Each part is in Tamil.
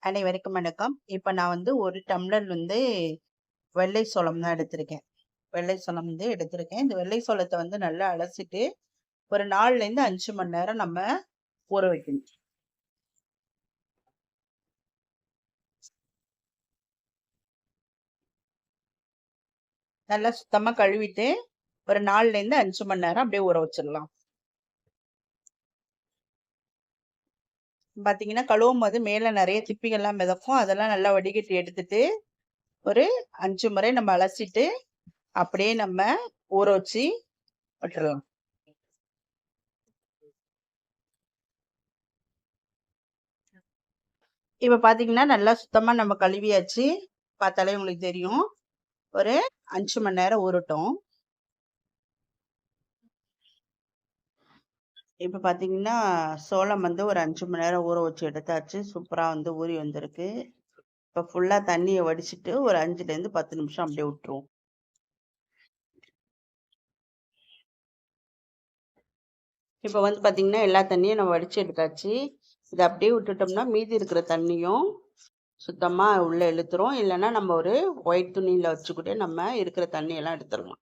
அனைவருக்கும் வணக்கம். இப்ப நான் வந்து 1 டம்ளர் வெள்ளை சோளம் தான் எடுத்திருக்கேன். வெள்ளை சோளம் எடுத்திருக்கேன். இந்த வெள்ளை சோளத்த நல்லா அலசிட்டு, ஒரு 4லேருந்து 5 மணி நேரம் நம்ம ஊற வைக்கணும். நல்லா சுத்தமா கழுவிட்டு, ஒரு 4லேருந்து 5 மணி நேரம் அப்படியே ஊற வச்சிடலாம். பாத்தீங்கன்னா, கழுவும்போது மேல நெறைய திப்பிகள்லாம் மிதக்கும். அதெல்லாம் நல்லா வடிகட்டி எடுத்துட்டு, ஒரு 5 முறை நம்ம அலசிட்டு, அப்படியே நம்ம ஊற வச்சு விட்டுறலாம். இப்ப பாத்தீங்கன்னா, நல்லா சுத்தமா நம்ம கழுவியாச்சு. பார்த்தாலே உங்களுக்கு தெரியும். ஒரு 5 மணி நேரம் ஊறட்டும். இப்ப பாத்தீங்கன்னா, சோளம் ஒரு 5 மணி நேரம் ஊற வச்சு எடுத்தாச்சு. சூப்பரா ஊறி வந்திருக்கு. இப்ப ஃபுல்லா தண்ணிய வடிச்சுட்டு ஒரு 5லேருந்து 10 நிமிஷம் அப்படியே விட்டுருவோம். இப்ப பாத்தீங்கன்னா, எல்லா தண்ணியும் நம்ம வடிச்சு எடுத்தாச்சு. இத அப்படியே விட்டுட்டோம்னா, மீதி இருக்கிற தண்ணியும் சுத்தமா உள்ள இழுத்துரும். இல்லன்னா நம்ம ஒரு ஒயிட் துணியில வச்சுக்கிட்டு நம்ம இருக்கிற தண்ணியெல்லாம் எடுத்துடலாம்.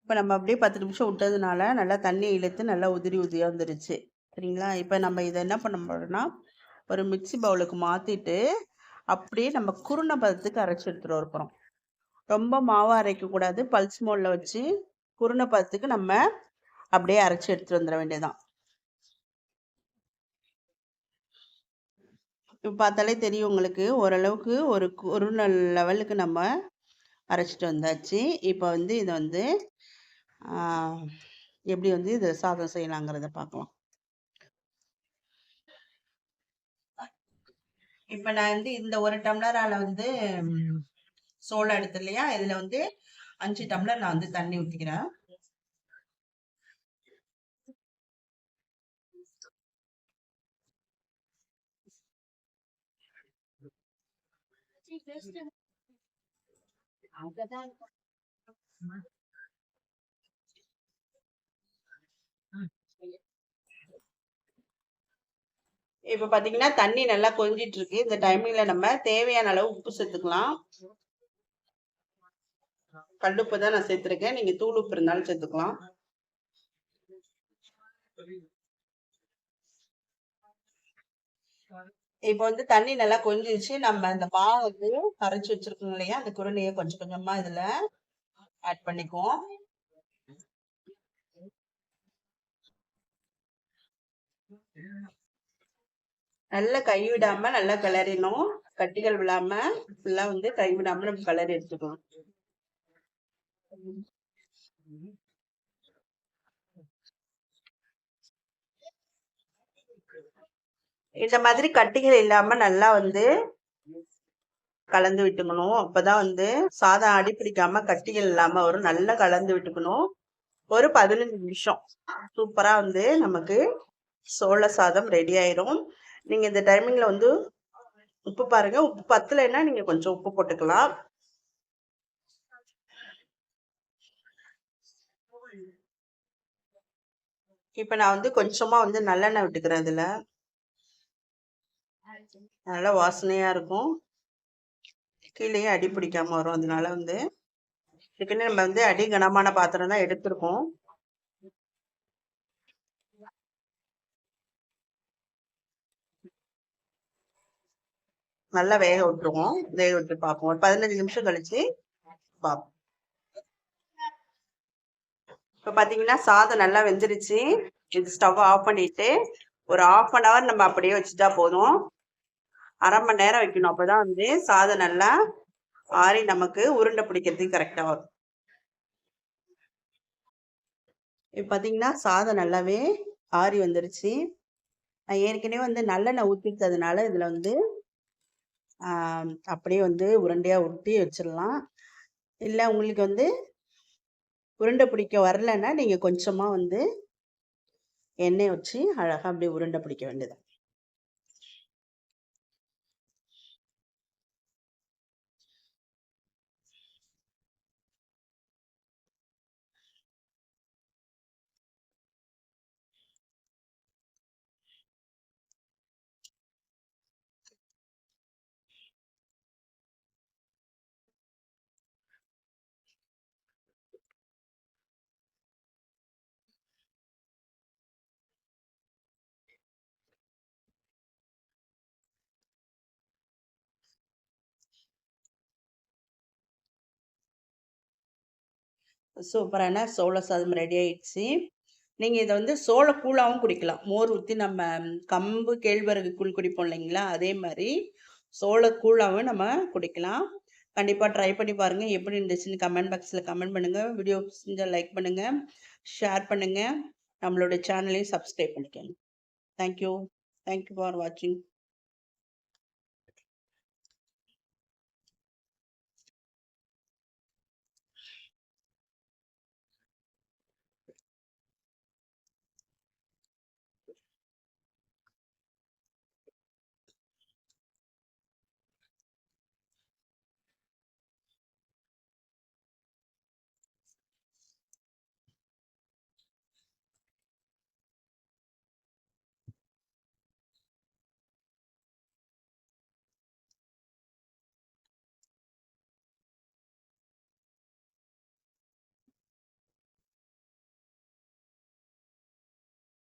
இப்ப நம்ம அப்படியே 10 நிமிஷம் விட்டதுனால நல்லா தண்ணி இழுத்து நல்லா உதிரி உதிரியா வந்துருச்சு. சரிங்களா? இப்ப நம்ம இத என்ன பண்ண போறோம்னா, ஒரு மிக்ஸி பவுலுக்கு மாத்திட்டு, அப்படியே நம்ம குருண பதத்துக்கு அரைச்சு எடுத்துட்டு வர போறோம். ரொம்ப மாவா அரைக்கக்கூடாது. பல்ஸ் மோட்ல வச்சு குருண பதத்துக்கு நம்ம அப்படியே அரைச்சு எடுத்துட்டு வந்துட வேண்டியதுதான். இப்ப பார்த்தாலே தெரியும் உங்களுக்கு. ஓரளவுக்கு ஒரு குருண லெவலுக்கு நம்ம அரைச்சிட்டு வந்தாச்சு. இப்ப இத ஆ எப்படி இத சாதம் செய்யலாங்கிறத பார்க்கலாம். இப்ப நான் இந்த 1 டம்ளரால சோளம் எடுத்து இல்லையா? இதுல 5 டம்ளர் நான் தண்ணி ஊத்திக்கிறேன். இப்ப பாத்தீங்கன்னா தண்ணி நல்லா கொதிச்சிட்டு இருக்கு. இந்த டைமிங்ல நம்ம தேவையான அளவு உப்பு சேர்த்துக்கலாம். கல்லுப்பு தான் நான் சேர்த்திருக்கேன். நீங்க தூள் உப்பு இருந்தாலும் சேர்த்துக்கலாம். இப்ப தண்ணி நல்லா கொதிச்சிருச்சு. நம்ம அந்த மாவு அரைச்சு வச்சிருக்கோம் இல்லையா? அந்த குருணையை கொஞ்சம் கொஞ்சமா இதுல ஆட் பண்ணிக்குவோம். நல்லா கைவிடாம நல்லா கிளறிணும். கட்டிகள் விழாம ஃபுல்லா கைவிடாம நம்ம கிளறி எடுத்துக்கணும். இந்த மாதிரி கட்டிகள் இல்லாம நல்லா கலந்து விட்டுக்கணும். அப்பதான் சாதம் அடி பிடிக்காம கட்டிகள் இல்லாம வரும். நல்லா கலந்து விட்டுக்கணும். ஒரு 15 நிமிஷம் சூப்பரா நமக்கு சோள சாதம் ரெடி ஆயிரும். நீங்க இந்த டைமிங்ல உப்பு பாருங்க. உப்பு பத்தலைன்னா நீங்க கொஞ்சம் உப்பு போட்டுக்கலாம். இப்ப நான் கொஞ்சமா நல்லெண்ணெய் விட்டுக்கிறேன். இதுல நல்லா வாசனையா இருக்கும். கீழேயே அடி பிடிக்காம வரும். அதனால இதுக்குன்னு நம்ம அடி கனமான பாத்திரம் தான் எடுத்திருக்கோம். நல்லா வேக விட்டுருவோம். வேக விட்டு பார்ப்போம். ஒரு 15 நிமிஷம் கழிச்சு பார்ப்போம். இப்ப பாத்தீங்கன்னா சாதம் நல்லா வெந்துருச்சு. இது ஸ்டவ் ஆஃப் பண்ணிட்டு ஒரு 1/2 hour நம்ம அப்படியே வச்சுட்டா போதும். 1/2 மணி நேரம் வைக்கணும். அப்பதான் சாதம் நல்லா ஆறி நமக்கு உருண்டை பிடிக்கிறதுக்கு கரெக்டா வரும். இப்ப பாத்தீங்கன்னா சாதம் நல்லாவே ஆறி வந்துருச்சு. நான் ஏற்கனவே நல்லெண்ணெய் ஊத்திட்டதுனால இதுல அப்படியே உருண்டையா உருட்டி வச்சிடலாம். இல்ல உங்களுக்கு உருண்டை பிடிக்க வரலன்னா நீங்க கொஞ்சமா எண்ணெய் வச்சு அழகா அப்படியே உருண்டை பிடிக்க வேண்டியது. சூப்பரான சோள சாதம் ரெடி ஆயிடுச்சு. நீங்கள் இதை வந்து சோள கூழாவும் குடிக்கலாம். மோர் ஊற்றி நம்ம கம்பு கேழ்வரகு கூழ் குடிப்போம் இல்லைங்களா, அதே மாதிரி சோள கூழாவும் நம்ம குடிக்கலாம். கண்டிப்பாக ட்ரை பண்ணி பாருங்கள். எப்படி இருந்துச்சுன்னு கமெண்ட் பாக்ஸில் கமெண்ட் பண்ணுங்கள். வீடியோ செஞ்சால் லைக் பண்ணுங்கள், ஷேர் பண்ணுங்கள், நம்மளோட சேனலையும் சப்ஸ்கிரைப் பண்ணிக்கோங்க. தேங்க்யூ ஃபார் வாட்சிங்.